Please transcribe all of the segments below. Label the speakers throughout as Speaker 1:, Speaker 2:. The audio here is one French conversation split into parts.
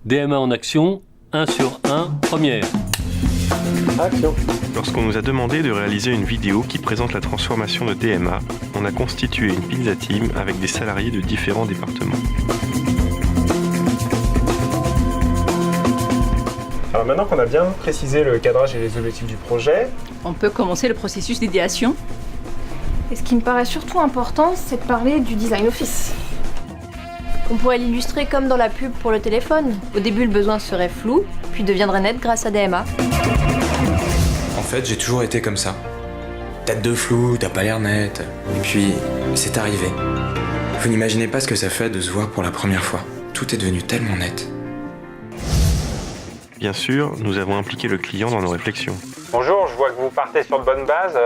Speaker 1: DMA en action, 1 sur 1, première.
Speaker 2: Action.
Speaker 3: Lorsqu'on nous a demandé de réaliser une vidéo qui présente la transformation de DMA, on a constitué une pizza team avec des salariés de différents départements.
Speaker 2: Alors maintenant qu'on a bien précisé le cadrage et les objectifs du projet,
Speaker 4: On peut commencer le processus d'idéation.
Speaker 5: Et ce qui me paraît surtout important, c'est de parler du design office.
Speaker 6: On pourrait l'illustrer comme dans la pub pour le téléphone. Au début, le besoin serait flou, puis deviendrait net grâce à DMA.
Speaker 7: En fait, j'ai toujours été comme ça. Tête de flou, t'as pas l'air net. Et puis, c'est arrivé. Vous n'imaginez pas ce que ça fait de se voir pour la première fois. Tout est devenu tellement net.
Speaker 3: Bien sûr, nous avons impliqué le client dans nos réflexions.
Speaker 2: bonjour, je vois que vous partez sur de bonnes bases.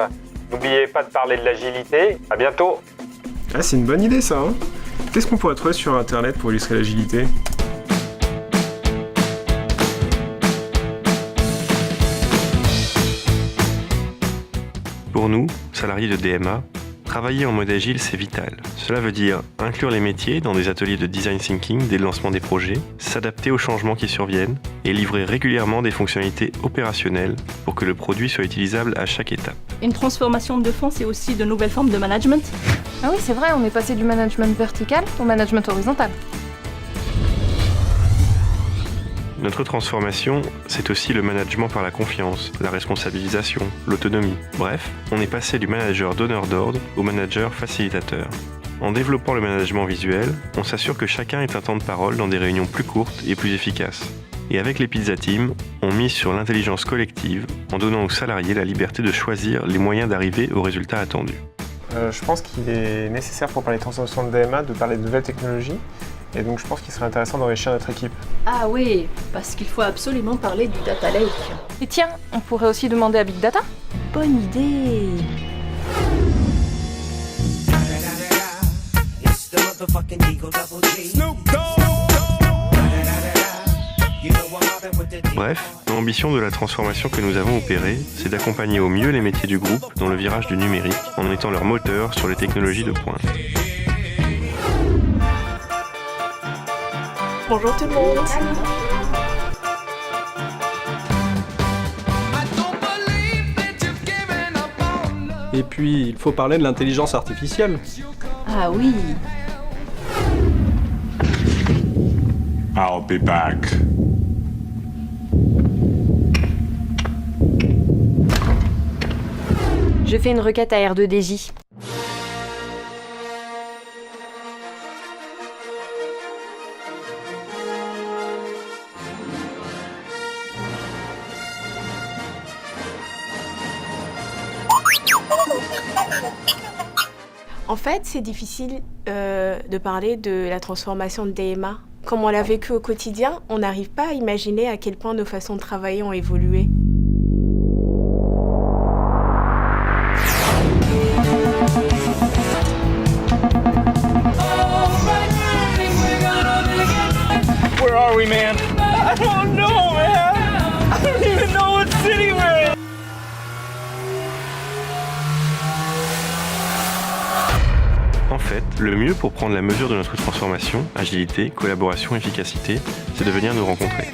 Speaker 2: N'oubliez pas de parler de l'agilité. À bientôt.
Speaker 8: Ah, c'est une bonne idée ça, hein. Qu'est-ce qu'on pourrait trouver sur internet pour illustrer l'agilité ?
Speaker 3: Pour nous, salariés de DMA, travailler en mode agile, c'est vital. Cela veut dire inclure les métiers dans des ateliers de design thinking dès le lancement des projets, s'adapter aux changements qui surviennent et livrer régulièrement des fonctionnalités opérationnelles pour que le produit soit utilisable à chaque étape.
Speaker 4: Une transformation de fond, c'est aussi de nouvelles formes de management.
Speaker 5: Ah oui, c'est vrai, on est passé du management vertical au management horizontal.
Speaker 3: Notre transformation, c'est aussi le management par la confiance, la responsabilisation, l'autonomie. Bref, on est passé du manager donneur d'ordre au manager facilitateur. En développant le management visuel, on s'assure que chacun ait un temps de parole dans des réunions plus courtes et plus efficaces. Et avec les Pizza Team, on mise sur l'intelligence collective en donnant aux salariés la liberté de choisir les moyens d'arriver au résultat attendu.
Speaker 8: Je pense qu'il est nécessaire pour parler de transformation de DMA de parler de nouvelles technologies. Et donc je pense qu'il serait intéressant d'enrichir notre équipe.
Speaker 4: Ah oui, parce qu'il faut absolument parler du data lake.
Speaker 5: Et tiens, on pourrait aussi demander à Big Data.
Speaker 6: Bonne idée.
Speaker 3: Bref, l'ambition de la transformation que nous avons opérée, c'est d'accompagner au mieux les métiers du groupe dans le virage du numérique en étant leur moteur sur les technologies de pointe.
Speaker 6: Bonjour tout le monde.
Speaker 9: Et puis, il faut parler de l'intelligence artificielle.
Speaker 4: Ah oui.
Speaker 10: I'll be back.
Speaker 6: Je fais une requête à R2DJ.
Speaker 11: En fait, c'est difficile de parler de la transformation de DMA. Comme on l'a vécu au quotidien, on n'arrive pas à imaginer à quel point nos façons de travailler ont évolué.
Speaker 2: Where are we, man? I don't know, man. I don't even know what city we're in.
Speaker 3: En fait, le mieux pour prendre la mesure de notre transformation, agilité, collaboration, efficacité, c'est de venir nous rencontrer.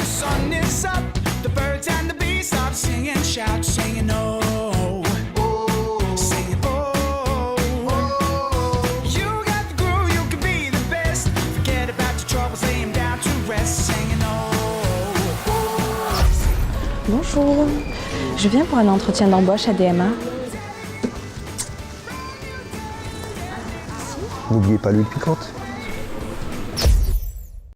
Speaker 12: Bonjour, je viens pour un entretien d'embauche à DMA.
Speaker 13: N'oubliez pas l'huile piquante.